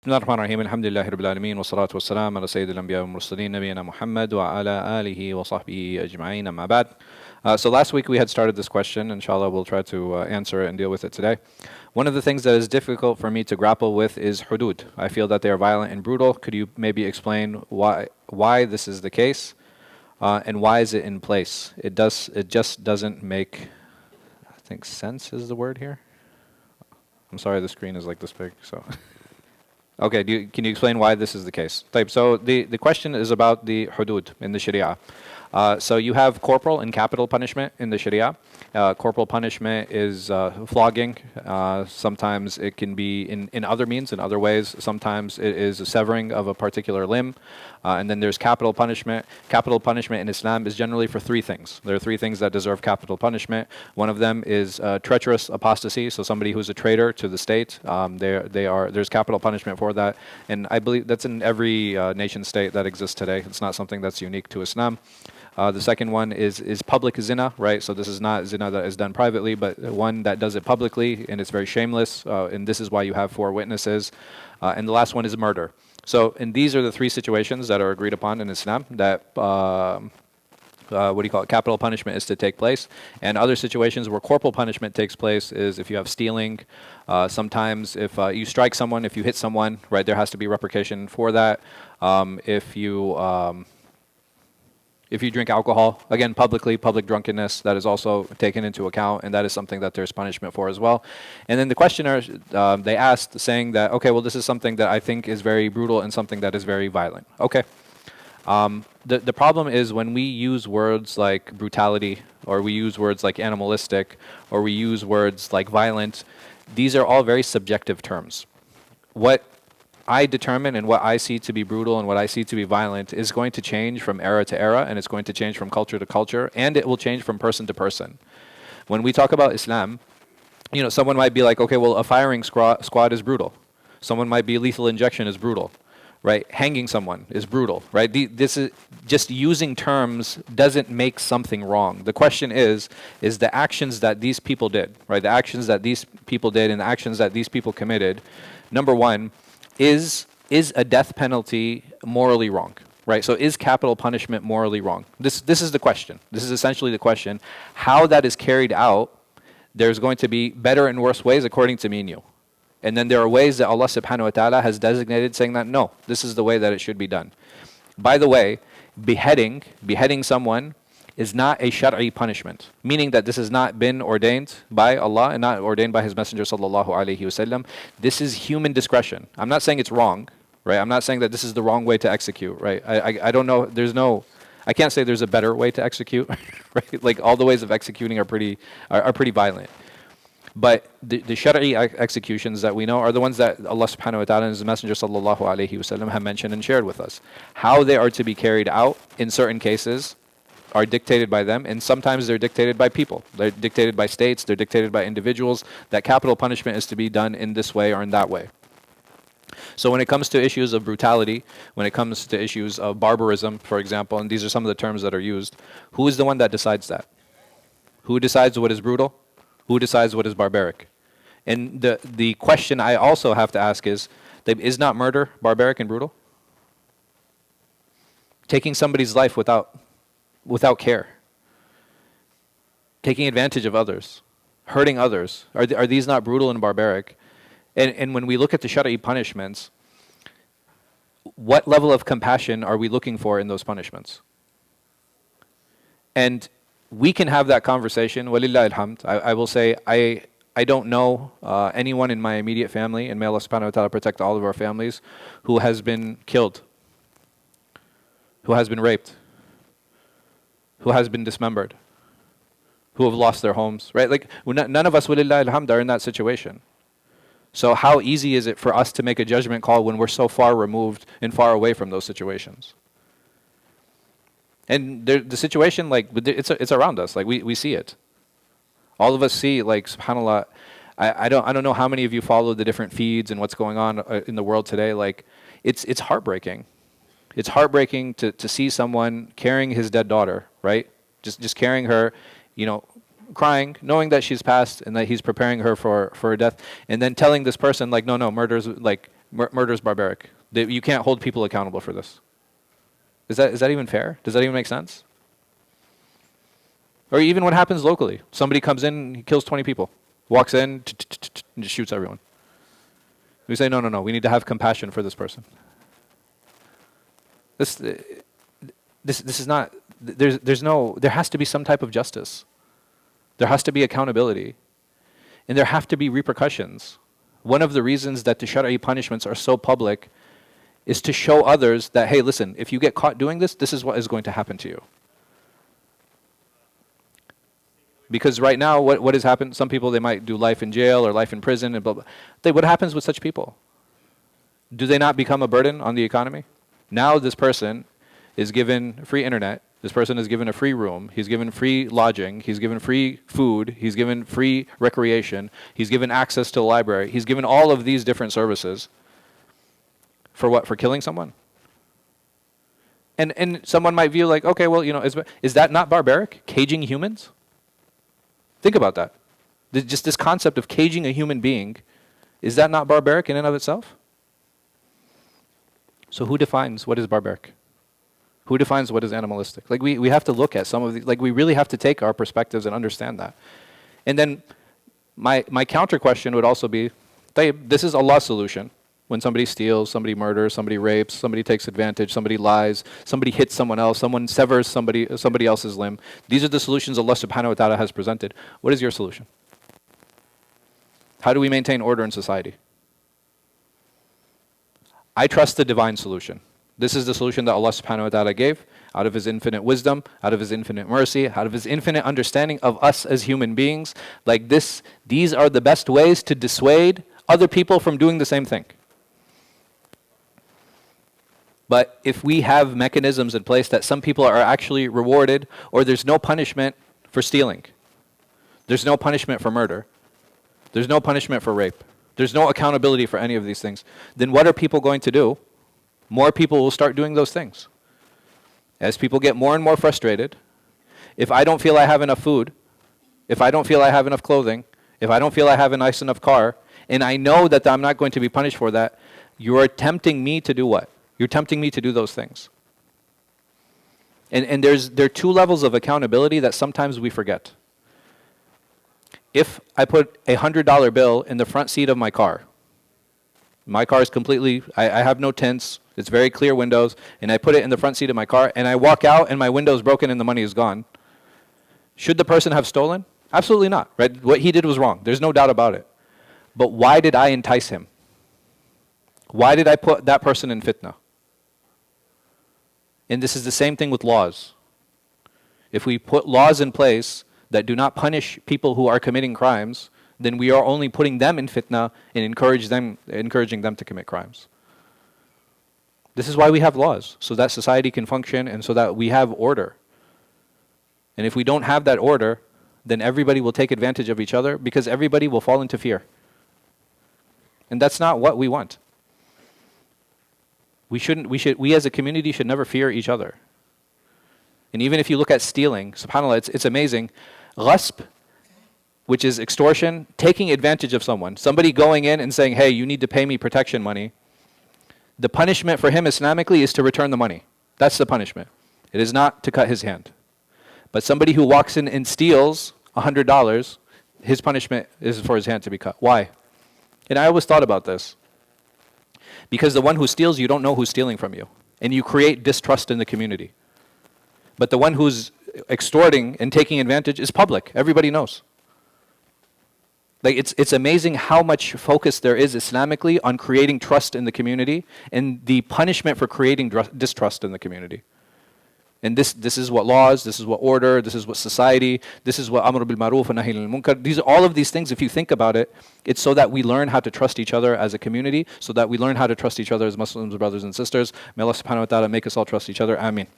بسم الله الرحمن الرحيم الحمد لله رب العالمين والصلاة والسلام على سيد الأنبياء والمرسلين نبينا محمد وعلى آله وصحبه أجمعين أما بعد. So last week we had started this question. Inshallah, we'll try to answer it and deal with it today. One of the things that is difficult for me to grapple with is hudud. I feel that they are violent and brutal. Could you maybe explain why this is the case, and why is it in place? It just doesn't make, I think, sense is the word here. I'm sorry, the screen is like this big, so. Okay, can you explain why this is the case? So the question is about the hudud in the Sharia. So you have corporal and capital punishment in the Sharia. Corporal punishment is flogging. Sometimes it can be in other means, in other ways. Sometimes it is a severing of a particular limb. And then there's capital punishment. Capital punishment in Islam is generally for three things. There are three things that deserve capital punishment. One of them is treacherous apostasy, so somebody who's a traitor to the state. There's capital punishment for that. And I believe that's in every nation state that exists today. It's not something that's unique to Islam. The second one is public zina, right? So this is not zina that is done privately, but one that does it publicly, and it's very shameless, and this is why you have 4 witnesses. And the last one is murder. And these are the 3 situations that are agreed upon in Islam that, capital punishment is to take place. And other situations where corporal punishment takes place is if you have stealing. Sometimes if you strike someone, if you hit someone, right, there has to be repercussion for that. If you drink alcohol, again, publicly, public drunkenness, that is also taken into account, and that is something that there's punishment for as well. And then the questioner, they asked, saying that, okay, well, this is something that I think is very brutal and something that is very violent. Okay. The problem is when we use words like brutality, or we use words like animalistic, or we use words like violent, these are all very subjective terms. What I determine and what I see to be brutal and what I see to be violent is going to change from era to era, and it's going to change from culture to culture, and it will change from person to person. When we talk about Islam, someone might be like, okay, well, a firing squad is brutal. Someone might be lethal injection is brutal, right? Hanging someone is brutal, right? This is just using terms doesn't make something wrong. The question is the actions that these people did, right? The actions that these people did and the actions that these people committed. Number one, is a death penalty morally wrong, right? So is capital punishment morally wrong? This is the question. This is essentially the question. How that is carried out, there's going to be better and worse ways according to me and you. And then there are ways that Allah subhanahu wa ta'ala has designated saying that, no, this is the way that it should be done. By the way, beheading someone is not a shar'i punishment, meaning that this has not been ordained by Allah and not ordained by His Messenger sallallahu alaihi wasallam. This is human discretion. I'm not saying it's wrong, right? I'm not saying that this is the wrong way to execute, right? I don't know. I can't say there's a better way to execute, right? Like all the ways of executing are pretty violent. But the shar'i executions that we know are the ones that Allah subhanahu wa ta'ala and His Messenger sallallahu alaihi wasallam have mentioned and shared with us. How they are to be carried out in certain cases are dictated by them, and sometimes they're dictated by people. They're dictated by states, they're dictated by individuals, that capital punishment is to be done in this way or in that way. So when it comes to issues of brutality, when it comes to issues of barbarism, for example, and these are some of the terms that are used, who is the one that decides that? Who decides what is brutal? Who decides what is barbaric? And the question I also have to ask is not murder barbaric and brutal? Taking somebody's life without care, taking advantage of others, hurting others, are these not brutal and barbaric? And when we look at the Shari'i punishments, what level of compassion are we looking for in those punishments? And we can have that conversation, walillah alhamd. I will say, I don't know anyone in my immediate family, and may Allah subhanahu wa ta'ala protect all of our families, who has been killed, who has been raped, who has been dismembered, who have lost their homes, right? Like, none of us, walillah alhamd, are in that situation. So how easy is it for us to make a judgment call when we're so far removed and far away from those situations? And the situation, like, it's around us. Like, we see it. All of us see, like, subhanAllah, I don't know how many of you follow the different feeds and what's going on in the world today. Like, it's heartbreaking. It's heartbreaking to see someone carrying his dead daughter, right? Just carrying her, crying, knowing that she's passed and that he's preparing her for death, and then telling this person, like, no, murder's, like, Murder is barbaric. You can't hold people accountable for this. Is that even fair? Does that even make sense? Or even what happens locally. Somebody comes in, he kills 20 people. Walks in, and just shoots everyone. We say, no, we need to have compassion for this person. This is not, there has to be some type of justice. There has to be accountability. And there have to be repercussions. One of the reasons that the Shari'i punishments are so public is to show others that, hey, listen, if you get caught doing this, this is what is going to happen to you. Because right now, what has happened, some people, they might do life in jail or life in prison, and blah, blah. What happens with such people? Do they not become a burden on the economy? Now this person is given free internet, this person is given a free room, he's given free lodging, he's given free food, he's given free recreation, he's given access to the library, he's given all of these different services. For what? For killing someone? And someone might view like, okay, well, is that not barbaric? Caging humans? Think about that. Just this concept of caging a human being, is that not barbaric in and of itself? So who defines what is barbaric? Who defines what is animalistic? Like we have to look at some of the, like we really have to take our perspectives and understand that. And then my counter question would also be, this is Allah's solution. When somebody steals, somebody murders, somebody rapes, somebody takes advantage, somebody lies, somebody hits someone else, someone severs somebody else's limb. These are the solutions Allah subhanahu wa ta'ala has presented. What is your solution? How do we maintain order in society? I trust the divine solution. This is the solution that Allah subhanahu wa ta'ala gave out of His infinite wisdom, out of His infinite mercy, out of His infinite understanding of us as human beings. Like this, these are the best ways to dissuade other people from doing the same thing. But if we have mechanisms in place that some people are actually rewarded, or there's no punishment for stealing, there's no punishment for murder, there's no punishment for rape, there's no accountability for any of these things, then what are people going to do? More people will start doing those things. As people get more and more frustrated, if I don't feel I have enough food, if I don't feel I have enough clothing, if I don't feel I have a nice enough car, and I know that I'm not going to be punished for that, you are tempting me to do what? You're tempting me to do those things. And there are two levels of accountability that sometimes we forget. If I put a $100 bill in the front seat of my car is completely, I have no tints, it's very clear windows, and I put it in the front seat of my car, and I walk out and my window's broken and the money is gone. Should the person have stolen? Absolutely not, right? What he did was wrong. There's no doubt about it. But why did I entice him? Why did I put that person in fitna? And this is the same thing with laws. If we put laws in place that do not punish people who are committing crimes, then we are only putting them in fitna and encouraging them to commit crimes. This is why we have laws, so that society can function and so that we have order. And if we don't have that order, then everybody will take advantage of each other because everybody will fall into fear. And that's not what we want. We as a community should never fear each other. And even if you look at stealing, subhanAllah, it's amazing. Ghasb, which is extortion, taking advantage of someone. Somebody going in and saying, hey, you need to pay me protection money. The punishment for him Islamically is to return the money. That's the punishment. It is not to cut his hand. But somebody who walks in and steals $100, his punishment is for his hand to be cut. Why? And I always thought about this. Because the one who steals, you don't know who's stealing from you. And you create distrust in the community. But the one who's extorting and taking advantage is public. Everybody knows. Like it's amazing how much focus there is Islamically on creating trust in the community and the punishment for creating distrust in the community. And this is what laws, this is what order, this is what society, this is what amr bil ma'ruf and nahy anil munkar. All of these things, if you think about it, it's so that we learn how to trust each other as a community, so that we learn how to trust each other as Muslims, brothers and sisters. May Allah subhanahu wa ta'ala make us all trust each other. Ameen.